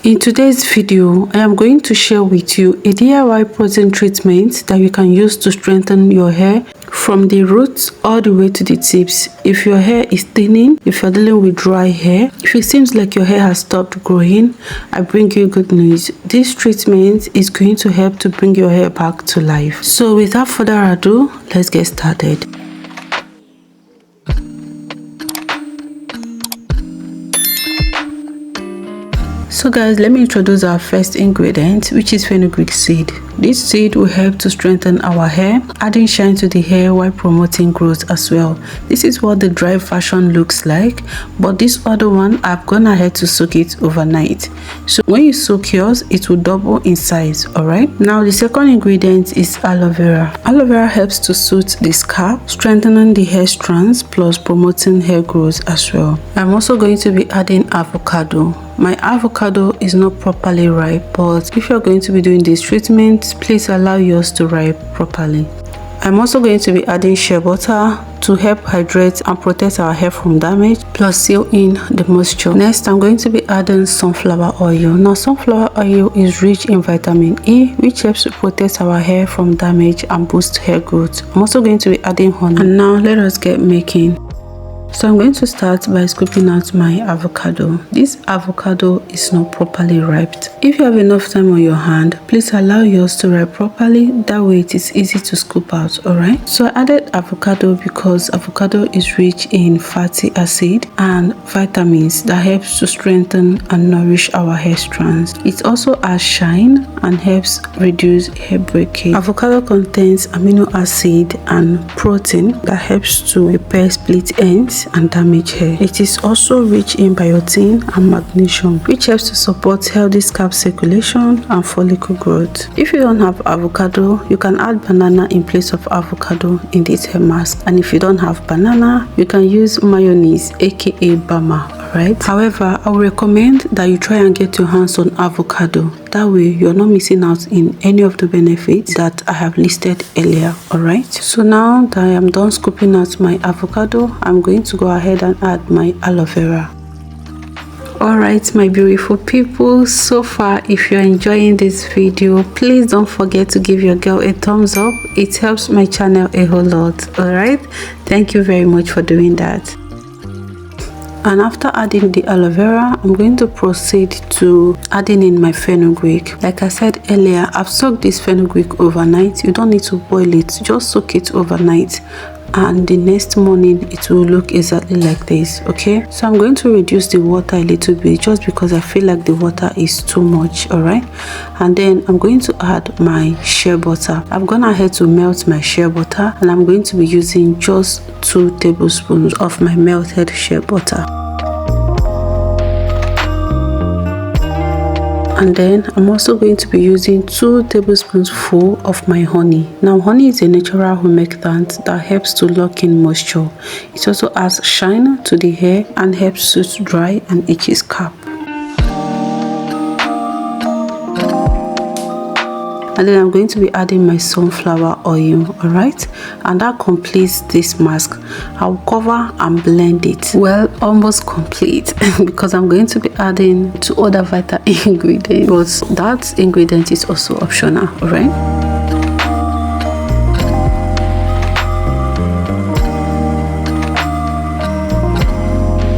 In today's video, I am going to share with you a DIY protein treatment that you can use to strengthen your hair from the roots all the way to the tips. If your hair is thinning, if you're dealing with dry hair, if it seems like your hair has stopped growing, I bring you good news. This treatment is going to help to bring your hair back to life. So without further ado, let's get started. So guys, let me introduce our first ingredient, which is fenugreek seed. This seed will help to strengthen our hair, adding shine to the hair while promoting growth as well. This is what the dry version looks like, but this other one, I've gone ahead to soak it overnight. So when you soak yours, it will double in size. Alright, now the second ingredient is aloe vera. Aloe vera helps to soothe the scalp, strengthening the hair strands plus promoting hair growth as well. I'm also going to be adding avocado. My avocado is not properly ripe, but if you're going to be doing this treatment, please allow yours to ripe properly. I'm also going to be adding shea butter to help hydrate and protect our hair from damage, plus seal in the moisture. Next, I'm going to be adding sunflower oil. Now, sunflower oil is rich in vitamin E, which helps to protect our hair from damage and boost hair growth. I'm also going to be adding honey. And now, let us get making. So I'm going to start by scooping out my avocado. This avocado is not properly ripe. If you have enough time on your hand, please allow yours to ripe properly. That way it is easy to scoop out, alright? So I added avocado because avocado is rich in fatty acid and vitamins that helps to strengthen and nourish our hair strands. It also adds shine and helps reduce hair breakage. Avocado contains amino acid and protein that helps to repair split ends and damage hair. It is also rich in biotin and magnesium, which helps to support healthy scalp circulation and follicle growth. If you don't have avocado, you can add banana in place of avocado in this hair mask. And if you don't have banana, you can use mayonnaise, aka bama. Right? However, I would recommend that you try and get your hands on avocado. That way, you're not missing out in any of the benefits that I have listed earlier. Alright? So now that I am done scooping out my avocado, I'm going to go ahead and add my aloe vera. Alright, my beautiful people, so far if you're enjoying this video, please don't forget to give your girl a thumbs up. It helps my channel a whole lot. Alright? Thank you very much for doing that. And after adding the aloe vera, I'm going to proceed to adding in my fenugreek. Like I said earlier, I've soaked this fenugreek overnight. You don't need to boil it, just soak it overnight. And the next morning it will look exactly like this. Okay, so I'm going to reduce the water a little bit just because I feel like the water is too much. All right, and then I'm going to add my shea butter. I've gone ahead to melt my shea butter, and I'm going to be using just 2 tablespoons of my melted shea butter. And then I'm also going to be using 2 tablespoons full of my honey. Now, honey is a natural humectant that helps to lock in moisture. It also adds shine to the hair and helps soothe dry and itchy scalp. And then I'm going to be adding my sunflower oil. Alright, and that completes this mask. I'll cover and blend it. Well, almost complete because I'm going to be adding 2 other vital ingredients, but that ingredient is also optional. Alright.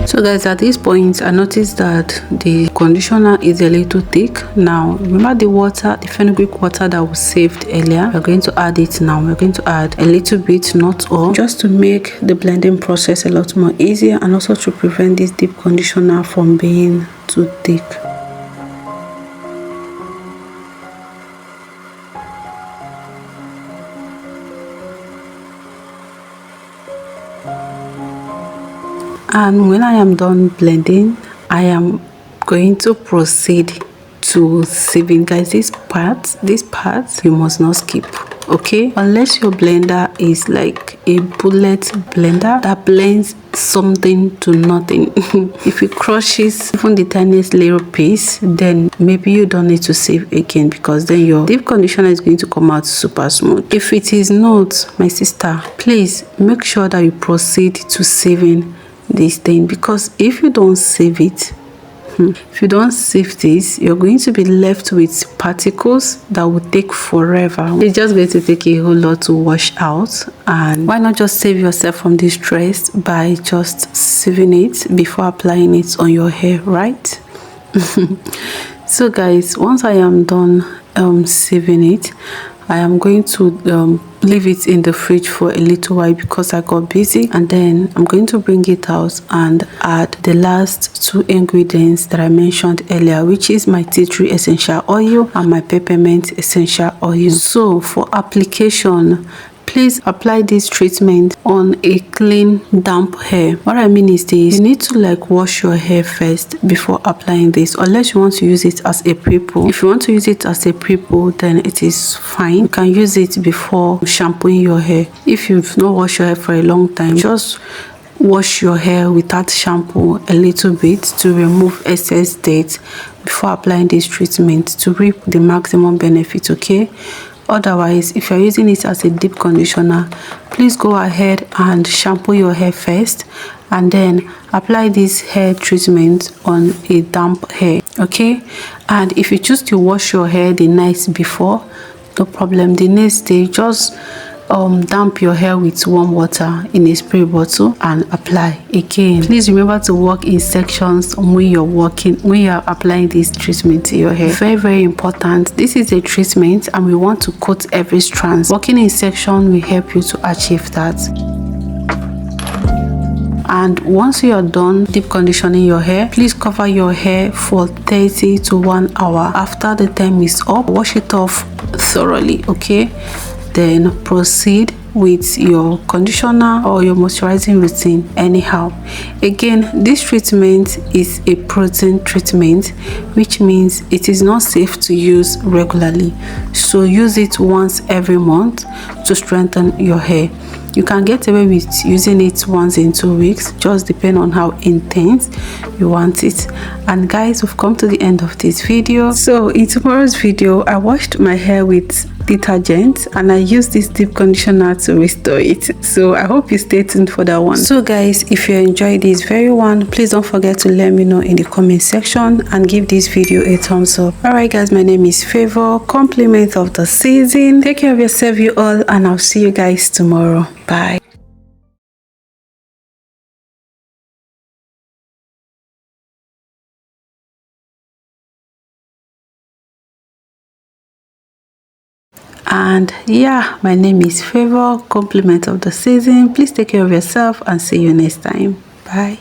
So guys, at this point I noticed that the conditioner is a little thick. Now remember the water, the fenugreek water that was saved earlier, we're going to add it now. We're going to add a little bit, not all, just to make the blending process a lot more easier and also to prevent this deep conditioner from being too thick. And when I am done blending, I am going to proceed to sieving. Guys, this part you must not skip, okay? Unless your blender is like a bullet blender that blends something to nothing. If it crushes even the tiniest little piece, then maybe you don't need to sieve again, because then your deep conditioner is going to come out super smooth. If it is not, my sister, please make sure that you proceed to sieving this thing, because if you don't save it, If you don't sieve this, you're going to be left with particles that will take forever. It's just going to take a whole lot to wash out, and why not just save yourself from this stress by just sieving it before applying it on your hair, right? So guys, once I am done sieving it, I am going to leave it in the fridge for a little while because I got busy, and then I'm going to bring it out and add the last two ingredients that I mentioned earlier, which is my tea tree essential oil and my peppermint essential oil. So for application, please apply this treatment on a clean, damp hair. What I mean is this: you need to like wash your hair first before applying this, unless you want to use it as a pre-poo. If you want to use it as a pre-poo, then it is fine. You can use it before shampooing your hair. If you've not washed your hair for a long time, just wash your hair without shampoo a little bit to remove excess dirt before applying this treatment to reap the maximum benefit, okay? Otherwise, if you're using it as a deep conditioner, please go ahead and shampoo your hair first and then apply this hair treatment on a damp hair, okay? And if you choose to wash your hair the night before, no problem. The next day, just damp your hair with warm water in a spray bottle and apply again. Please remember to work in sections when you're applying this treatment to your hair. Very important. This is a treatment and we want to coat every strand. Working in section will help you to achieve that. And once you are done deep conditioning your hair, please cover your hair for 30 to 1 hour. After the time is up, wash it off thoroughly, okay? Then proceed with your conditioner or your moisturizing routine anyhow. Again, this treatment is a protein treatment, which means it is not safe to use regularly, so use it once every month to strengthen your hair. You can get away with using it once in 2 weeks, just depend on how intense you want it. And guys, we've come to the end of this video. So in tomorrow's video, I washed my hair with detergent and I used this deep conditioner to restore it. So I hope you stay tuned for that one. So guys, if you enjoyed this very one, please don't forget to let me know in the comment section and give this video a thumbs up. Alright guys, my name is Favor, compliment of the season. Take care of yourself, you all, and I'll see you guys tomorrow. Bye. And yeah, my name is Favor, compliment of the season. Please take care of yourself and see you next time. Bye.